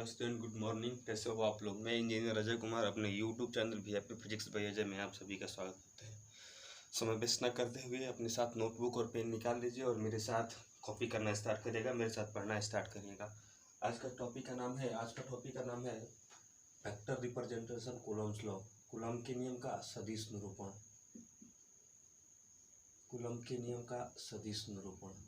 नमस्ते and good morning. कैसे हो आप लोग। मैं इंजीनियर अजय कुमार अपने YouTube channel VIP physics bye Ajay में आप सभी का स्वागत करते हैं। समय वेस्ट न करते हुए अपने साथ नोटबुक और पेन निकाल लीजिए और मेरे साथ कॉपी करना स्टार्ट करिएगा, मेरे साथ पढ़ना स्टार्ट करिएगा। आज का टॉपिक का नाम है vector representation Coulomb's law. Coulomb के नियम का सदिश निरूपण। कूलम के नियम का सदिश निरूपण।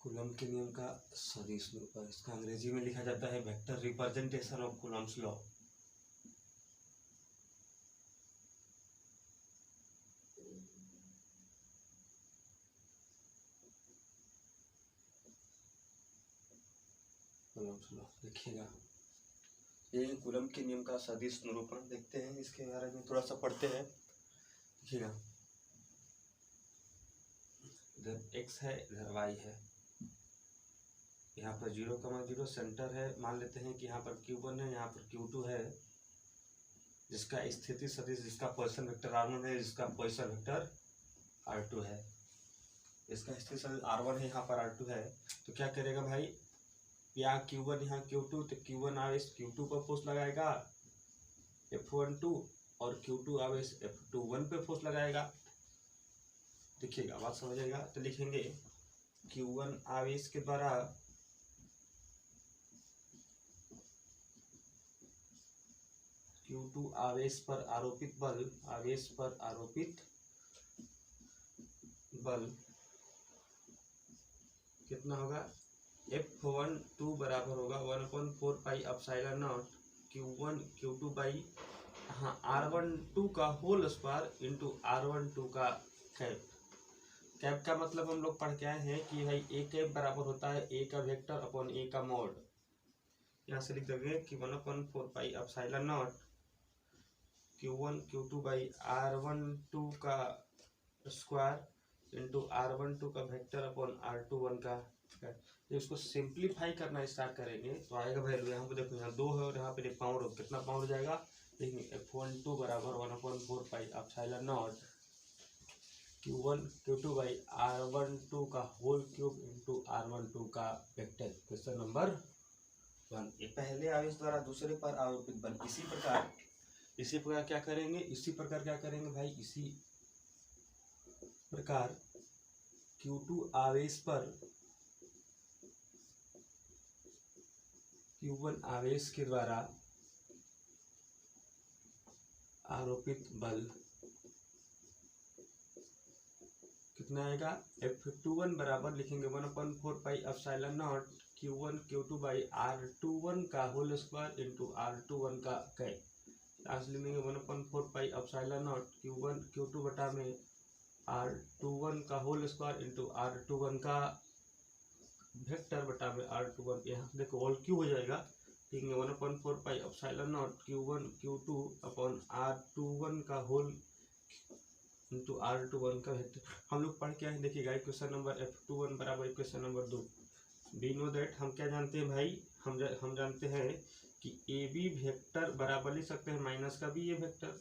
कूलम के नियम का सदिश निरूपण, इसका अंग्रेजी में लिखा जाता है vector representation of Coulomb's law. Coulomb's law देखिएगा, ये कूलम के नियम का सदिश निरूपण। देखते हैं इसके बारे में थोड़ा सा पढ़ते हैं। देखिएगा, इधर x है, इधर y है। यहाँ पर 0,0 सेंटर है। मान लेते हैं कि यहाँ पर Q1 है, यहाँ पर Q2 है, जिसका स्थिति सदिश, जिसका पोजीशन वेक्टर R1 है, जिसका पोजीशन वेक्टर R2 है। इसका स्थिति सदिश R1 है, यहाँ पर R2 है। तो क्या करेगा भाई, यहाँ Q1 यहाँ Q2, तो Q1 आवेश Q2 पर फोर्स लगाएगा F12 और Q2 आवेश F21 पे फोर्स लगाएगा। देखिएगा, बात समझिएगा। तो लिखेंगे Q1 आवेश के द्वारा Q2 आवेश पर आरोपित बल, आवेश पर आरोपित बल कितना होगा, F12 बराबर होगा 1/4 pi epsilon not Q1 Q2 by R12 का होल स्क्वायर इंटू R12 का कैप। कैप का मतलब हम लोग पढ़ के आए हैं कि भाई ए कैप बराबर होता है ए का वेक्टर अपॉन ए का मॉड। यहाँ से लिख देंगे कि 1/4 pi epsilon not Q1 Q2 by R12 का स्क्वायर इंटू R12 का वेक्टर अपॉन R21 का। तो इसको सिंप्लीफाई करना स्टार्ट करेंगे तो आएगा वैल्यू, यहाँ पे देखो, यहाँ 2 है और यहाँ पे पावर, कितना पावर जाएगा देखिए, F12 बराबर 1/4 pi epsilon not Q1 Q2 by R12 का होल क्यूब इंटू R12 का वेक्टर। Question number 1। ये पहले आवेश द्वारा दूसरे पर आरोपित बल। इसी प्रकार क्या करेंगे, भाई, इसी प्रकार Q2 आवेश पर Q1 आवेश के द्वारा आरोपित बल कितना आएगा, F21 बराबर लिखेंगे 1/4 pi epsilon not Q1 Q2 by R21 का होल स्क्वायर इंटू R21 का कैप। आज लिखेंगे 1/4 pi epsilon not Q1 Q2 बटा में R21 का होल स्क्वायर इंटू R21 का वेक्टर बटा में R21। यहाँ देखो ऑल क्यू हो जाएगा, ठीक है। 1/4 pi epsilon not Q1 Q2 upon R21 का होल इंटू R21 का वेक्टर। हम लोग पढ़ के आए, देखिएगा इक्वेशन नंबर F21 बराबर equation number 2। We know that, हम क्या जानते हैं भाई, हम जानते हैं कि ए बी वेक्टर बराबर लिख सकते हैं माइनस का बी ए वेक्टर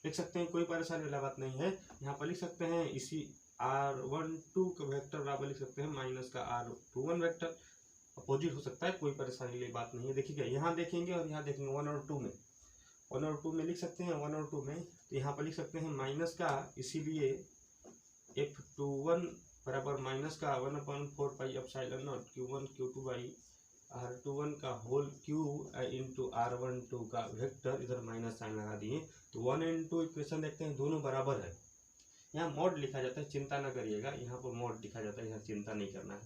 लिख सकते हैं, कोई परेशानी वाला बात नहीं है। यहाँ पर लिख सकते हैं इसी R12 का वेक्टर बराबर लिख सकते हैं माइनस का R21 वेक्टर। अपोजिट हो सकता है, कोई परेशानी वाली बात नहीं है। देखिएगा, यहाँ देखेंगे और यहाँ देखेंगे 1 और 2 में लिख सकते हैं 1 और 2 में। तो यहाँ पर लिख सकते हैं माइनस का, इसीलिए F21 बराबर माइनस का 1/4 pi epsilon not Q1 Q2 by R21 का होल क्यू इंटू R12 का वेक्टर, इधर माइनस साइन लगा दिए। तो 1 और 2 इक्वेशन देखते हैं, दोनों बराबर है। यहाँ मॉड लिखा जाता है, चिंता ना करिएगा, यहाँ पर मॉड लिखा जाता है, यहाँ चिंता नहीं करना है।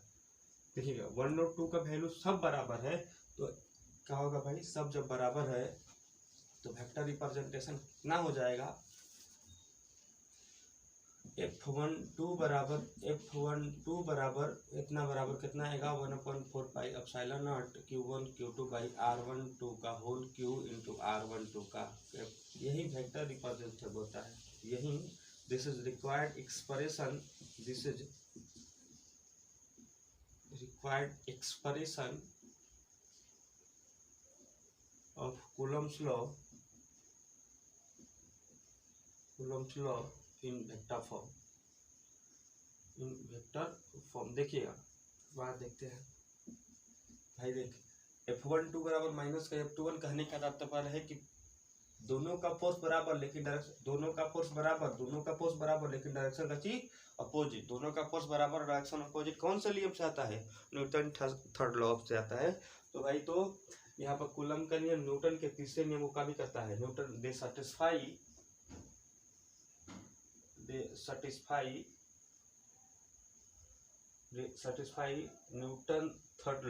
देखिएगा 1 और 2 का वैल्यू सब बराबर है, तो क्या होगा भाई, सब जब बराबर है तो वेक्टर रिप्रेजेंटेशन कितना हो जाएगा, F12 बराबर इतना बराबर कितना आएगा 1/4 pi epsilon not Q1 Q2 by R12 का होल क्यू इंटू R12 का। यही वेक्टर रिप्रेजेंटेशन होता है, यही this is required expression of Coulomb's law in vector form देखिएगा, बात देखते हैं भाई। देख F12 बराबर माइनस का F21 कहने का तात्पर्य है कि दोनों का फोर्स बराबर लेकिन डायरेक्शन, दोनों का फोर्स बराबर लेकिन डायरेक्शन का चीज अपोजिट, दोनों का फोर्स बराबर डायरेक्शन अपोजिट कौन सा नियम से आता है? न्यूटन थर्ड लॉ से आता है। तो भाई तो यहाँ पर कूलम का नियम न्यूटन के तीसरे नियम का भी करता है। Newton they satisfy Newton third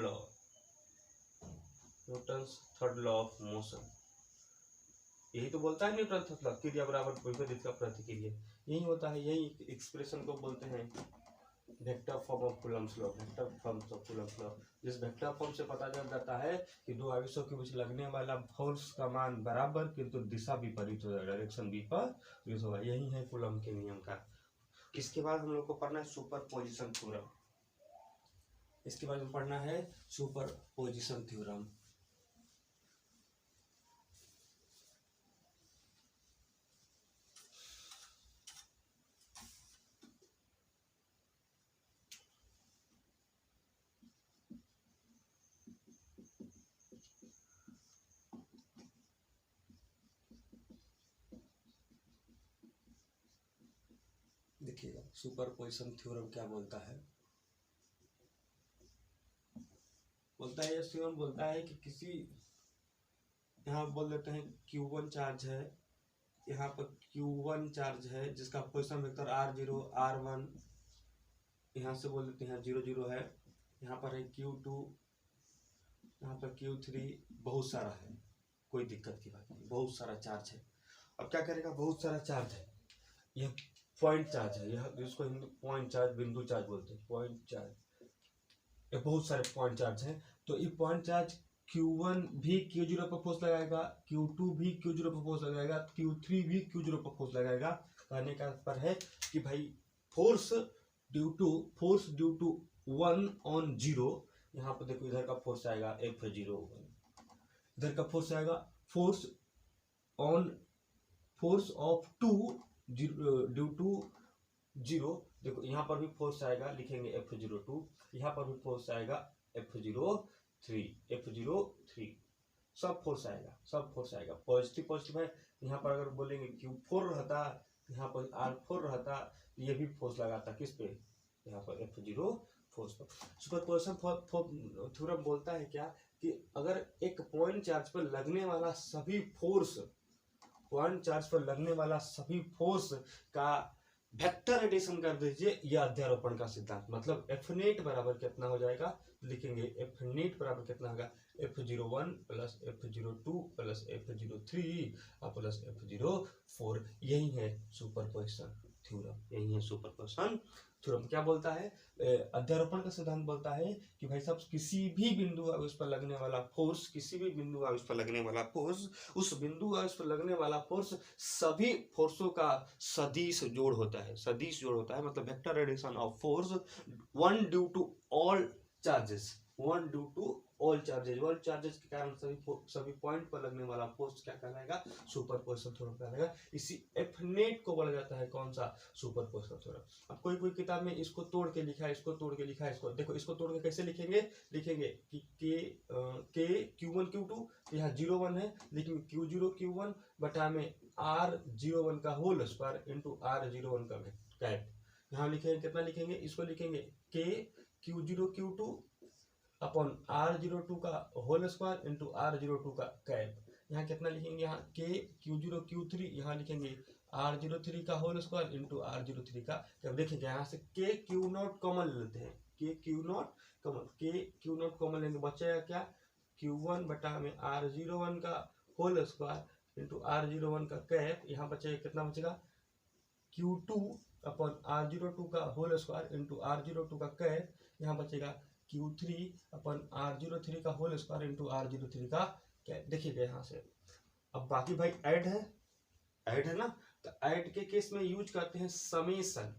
law of motion. यही तो बोलता है न्यूटन थर्ड लॉ, क्रिया बराबर विपरीत का प्रतिक्रिया, यही होता है। यही एक्सप्रेशन को बोलते हैं vector form of Coulomb's law. जिस वेक्टर फॉर्म से पता चल जाता है कि दो आवेशों के बीच लगने वाला फोर्स का मान बराबर किंतु दिशा विपरीत होगा, डायरेक्शन विपरीत होगा। यही है कूलम के नियम का। इसके बाद हम लोग को पढ़ना है सुपरपोजिशन थ्योरम। इसके बाद में पढ़ना है सुपरपोजिशन थ्योरम। देखिएगा सुपरपोजिशन थ्योरम क्या बोलता है। ये थ्योरम बोलता है कि किसी, यहाँ बोल देते हैं Q1 चार्ज है, यहाँ पर Q1 चार्ज है जिसका पोजिशन वेक्टर R0 R1, यहाँ से बोल देते हैं 0 0 है। यहाँ पर है Q2, यहाँ पर Q3, बहुत सारा है, कोई दिक्कत की बात नहीं, बहुत सारा चार्ज है। अब क्या करेगा, बहुत सारा चार्ज है, यह पॉइंट चार्ज है, यह इसको पॉइंट चार्ज, बिंदु चार्ज बोलते हैं, पॉइंट चार्ज। ये बहुत सारे पॉइंट चार्ज हैं। तो ये पॉइंट चार्ज Q1 भी Q0 पर फोर्स लगाएगा, Q2 भी Q0 पर फोर्स लगाएगा, Q3 भी Q0 पर फोर्स लगाएगा। कहने का पर है कि भाई फोर्स ड्यू टू 1 on 0, यहाँ पर देखो इधर का फोर्स आएगा F01, इधर का फोर्स आएगा फोर्स ऑफ 2 ड्यू टू 0। देखो यहाँ पर भी फोर्स आएगा, लिखेंगे F02, यहाँ पर भी फोर्स आएगा F03, सब फोर्स आएगा। पॉजिटिव है। यहाँ पर अगर बोलेंगे Q4 रहता, यहाँ पर R4 रहता, ये भी फोर्स लगाता किस पे, यहाँ पर F0 फोर्स पर। सुपरपोजिशन थ्योरम बोलता है क्या कि अगर एक पॉइंट चार्ज पर लगने वाला सभी फोर्स का वेक्टर एडिशन कर दीजिए, यह अध्यारोपण का सिद्धांत। मतलब F नेट बराबर कितना हो जाएगा, लिखेंगे F नेट बराबर कितना होगा, F01 plus F02 plus F03 plus F04। यही है सुपरपोजिशन थ्योरम। क्या बोलता है, अध्यारोपण का सिद्धांत बोलता है कि भाई साहब किसी भी बिंदु आवेश पर लगने वाला फोर्स, उस बिंदु आवेश पर लगने वाला फोर्स सभी फोर्सों का सदिश जोड़ होता है। मतलब vector addition of force 1 due to all charges के कारण सभी पॉइंट पर लगने वाला फोर्स क्या कहलाएगा, सुपरपोजिशन थ्योरम कहलाएगा। इसी F नेट को बोला जाता है कौन सा, सुपरपोजिशन थ्योरम। अब कोई किताब में इसको तोड़ के लिखा है, इसको देखो, इसको तोड़ के कैसे लिखेंगे कि K Q1 Q2, यहाँ 0 1 है, लेकिन Q0 Q1 बटा में R01 का होल स्क्वायर इंटू R01 का कैप। यहाँ लिखेंगे कितना लिखेंगे, इसको लिखेंगे K Q0 Q2 upon R02 का होल स्क्वायर इंटू R02 का कैप। यहाँ कितना लिखेंगे, यहाँ K Q0 Q3, यहाँ लिखेंगे R03 का होल स्क्वायर इंटू R03 का कैप। देखिए यहाँ से K Q0 कॉमन लेते हैं, K Q0 कॉमन लेंगे, बचेगा क्या, Q1 बटा में R01 का होल स्क्वायर इंटू R01 का कैप। यहाँ बचेगा कितना बचेगा, Q2 अपॉन R02 का होल स्क्वायर इंटू R02 का कैप। यहाँ बचेगा Q3 अपन R03 का होल स्क्वायर इंटू R03 का कैप। देखिएगा यहाँ से। अब बाकी भाई ऐड है ना, तो ऐड के केस में यूज करते हैं समेशन।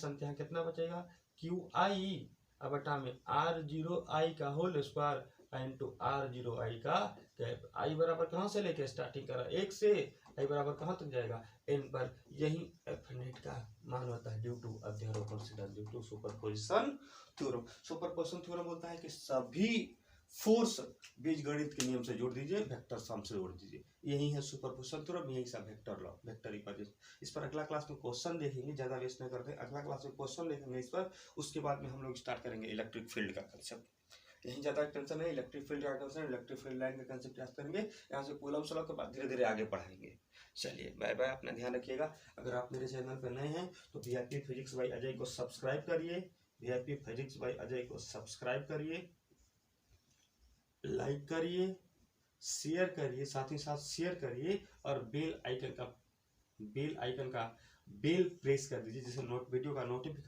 तो यहाँ कितना बचेगा, QI बटा में R0I का होल स्क्वायर इंटू R0I का कैप। I बराबर कहाँ से लेके स्टार्टिंग करा, 1 से, आई बराबर कहाँ तक जाएगा, n पर। यही एफ नेट का मान होता है ड्यू टू अध्यारोपण सिद्धांत, due to superposition theorem. Superposition theorem बोलता है कि सभी फोर्स बीजगणित के नियम से जोड़ दीजिए, वेक्टर सम से जोड़ दीजिए, यही है सुपरपोजिशन थ्योरम, यही सब वेक्टर लॉ, वेक्टर इक्वेशन। इस पर अगला क्लास में क्वेश्चन देखेंगे, ज्यादा वेस्ट नहीं करते, अगला क्लास में क्वेश्चन देखेंगे इस पर। उसके बाद में हम लोग स्टार्ट करेंगे इलेक्ट्रिक फील्ड का कंसेप्ट। यही ज्यादा टेंशन है, इलेक्ट्रिक फील्ड का कंसेप्ट, इलेक्ट्रिक फील्ड लाइन का कंसेप्ट याद करेंगे, यहाँ से कूलम्स लॉ के बाद धीरे धीरे आगे बढ़ाएंगे। चलिए बाय बाय, अपना ध्यान रखिएगा। अगर आप मेरे चैनल पर नए हैं तो वीआईपी फिजिक्स बाय अजय को सब्सक्राइब करिए, वीआईपी फिजिक्स बाय अजय को सब्सक्राइब करिए, लाइक करिए, शेयर करिए, साथ ही साथ शेयर करिए, और बेल आइकन का बेल प्रेस कर दीजिए, जिससे वीडियो का नोटिफिकेशन